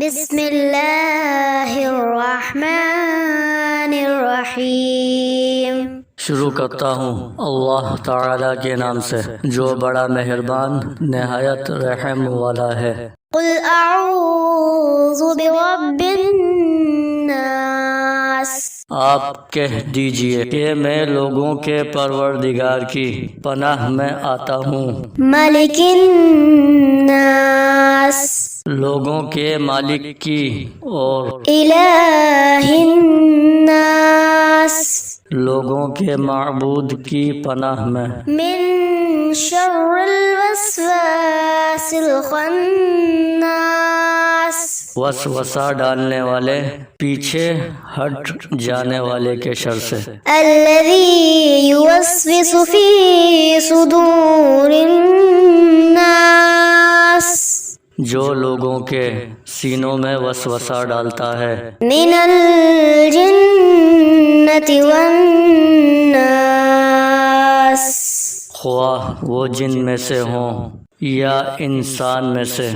بسم اللہ الرحمن الرحیم۔ شروع کرتا ہوں اللہ تعالی کے نام سے جو بڑا مہربان نہایت رحم والا ہے۔ قل اعوذ برب الناس، آپ کہہ دیجئے کہ میں لوگوں کے پروردگار کی پناہ میں آتا ہوں، ملک الناس، لوگوں کے مالک کی، اور الہ الناس، لوگوں کے معبود کی پناہ میں، من شر الوسواس الخناس، وسوسہ ڈالنے والے، پیچھے ہٹ جانے والے کے شر سے، الذی یوسوس فی صدور الناس، جو لوگوں کے سینوں میں وسوسہ ڈالتا ہے، من الجنۃ والناس، خواہ وہ جن میں سے ہوں یا انسان میں سے۔